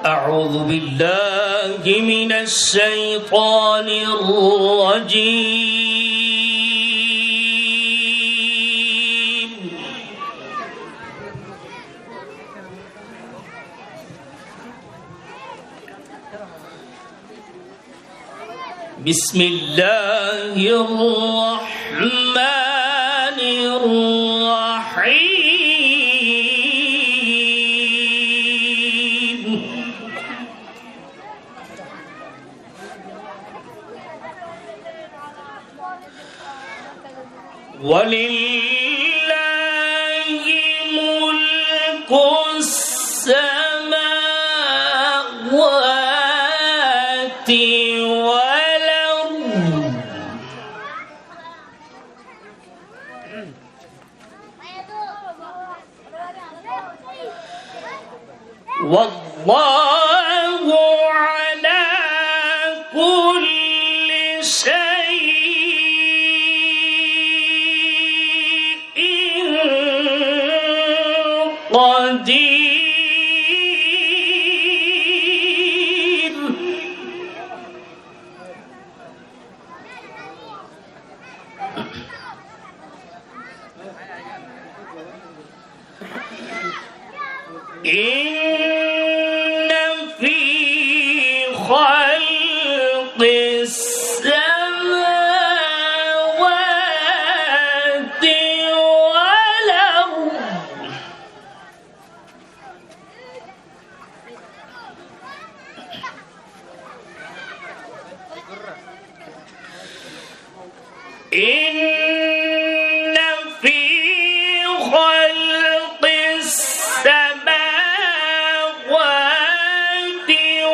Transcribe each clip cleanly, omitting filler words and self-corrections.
أعوذ بالله من الشيطان الرجيم. بسم الله الرحمن الرحيم. ولله ملك السماوات والأرض والله على كل شيء قدير. إن في خلق السماوات والأرض إن في خلق السماوات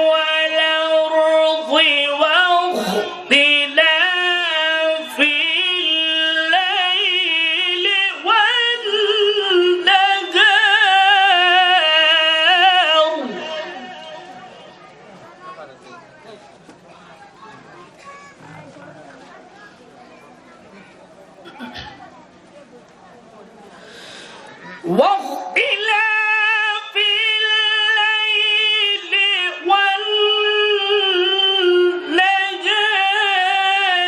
والأرض واختلاف الليل والنهار واختلاف الليل والنهار لآيات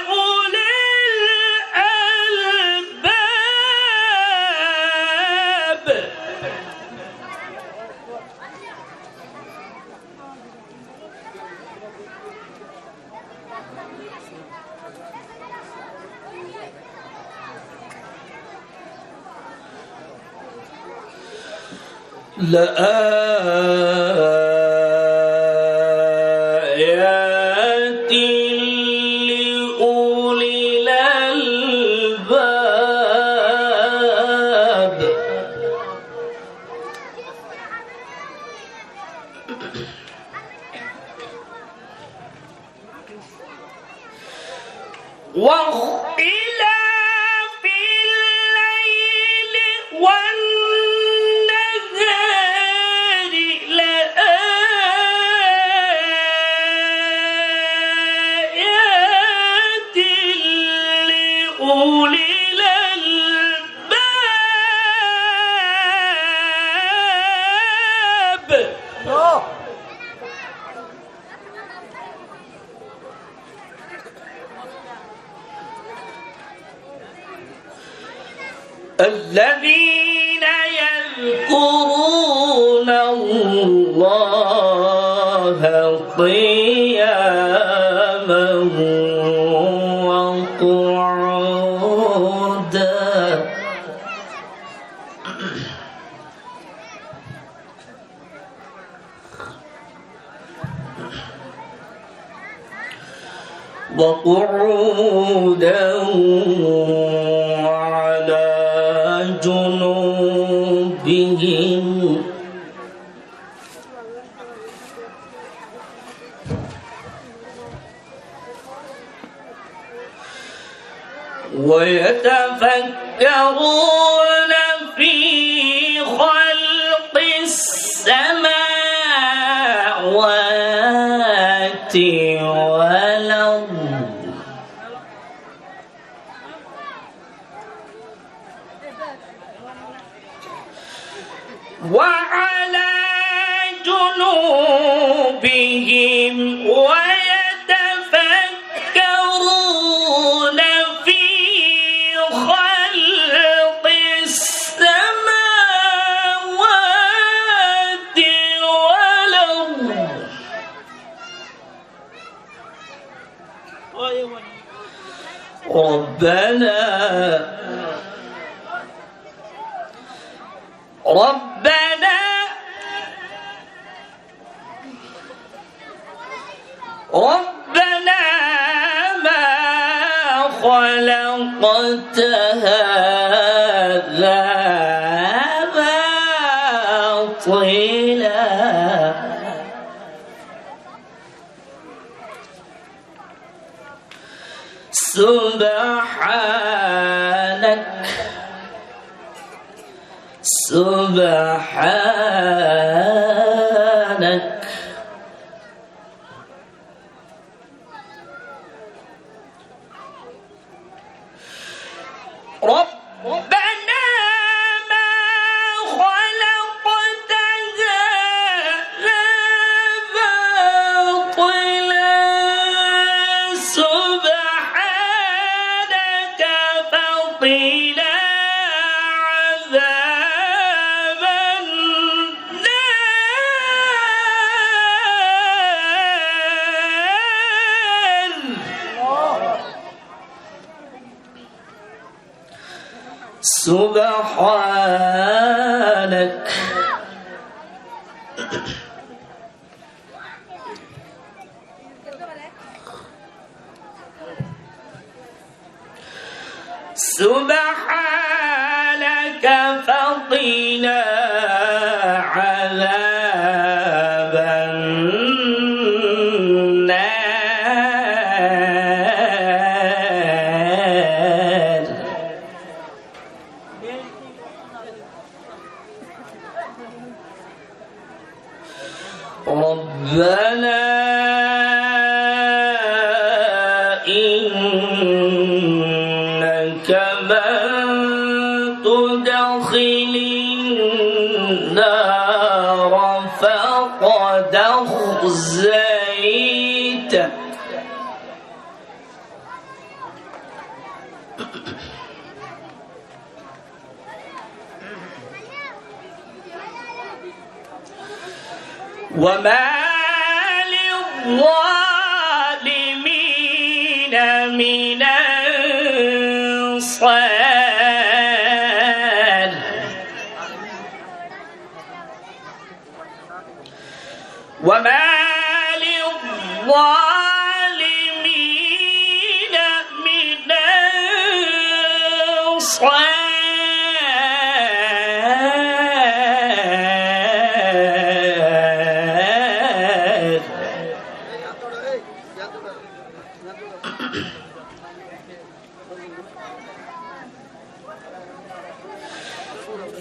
لأولي الألباب. لآيات لأولي الألباب. واختلاف الليل والنهار لآيات لأولي الألباب. الذين يذكرون الله قياما وقعودا وعلى جنوبهم ويتفكرون في خلق السماوات والأرض وعلى جنوبهم ويتفكرون في خلق السماوات والأرض ربنا ما خلقت هذا باطلا سبحانك ربنا ما خلقت هذا باطلا سبحانك فقنا عذاب النار سبحانك سبحانك فقنا عذاب النار ربنا إنك من تدخل النار فقد أخزيته وما للظالمين من أنصار وما للظالمين من أنصار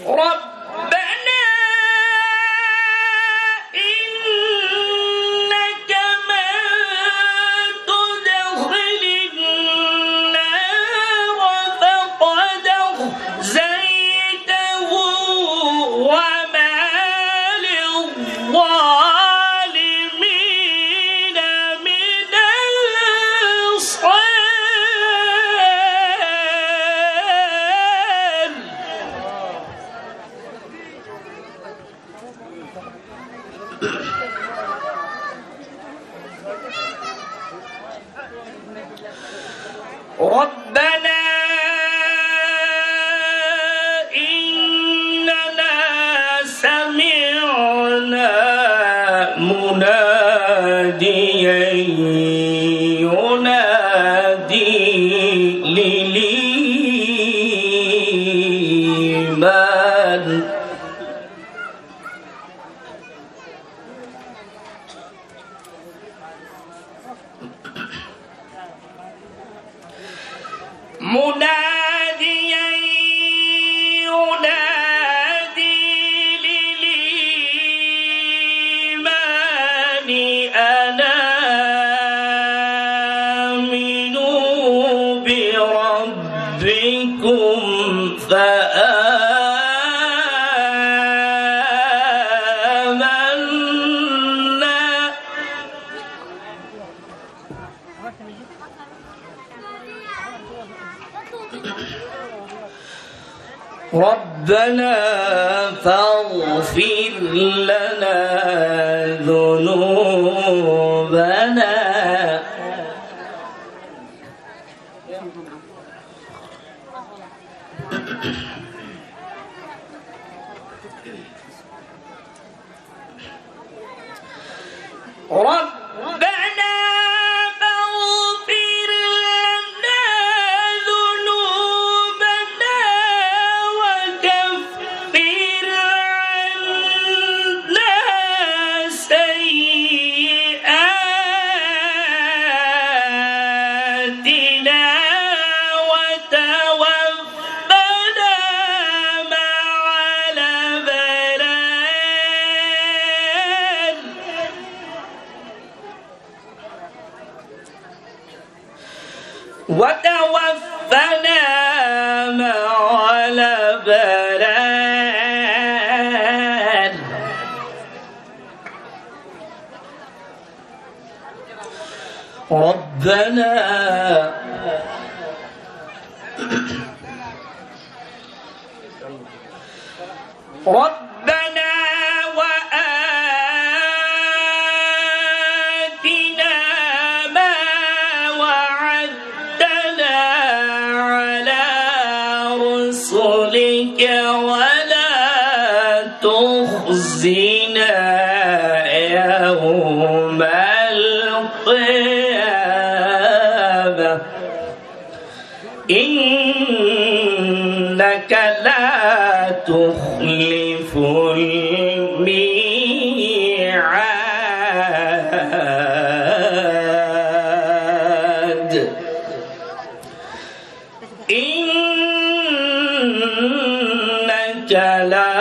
ربنا إنك من تدخل النار فقد أخزيته وما للظالمين من أنصار ربنا إننا سمعنا مناديا ينادي للإيمان مناديا ينادي للإيمان أن آمنوا بربكم فآمنوا ربنا فاغفر لنا ذنوبنا ربنا فاغفر لنا ذنوبنا وكفر عنا سيئاتنا وتوفنا مع الأبرار وتوفنا مع الأبرار ربنا ربنا وآتنا ما وعدتنا على رسلك ولا تخزنا يوم القيامة إنك لا تخلف الميعاد إنك لا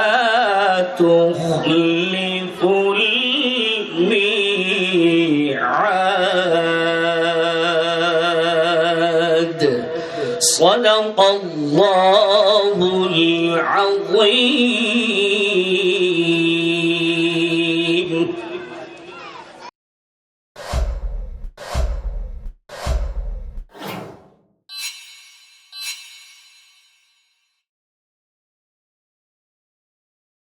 تخلف الميعاد صدق الله العظيم.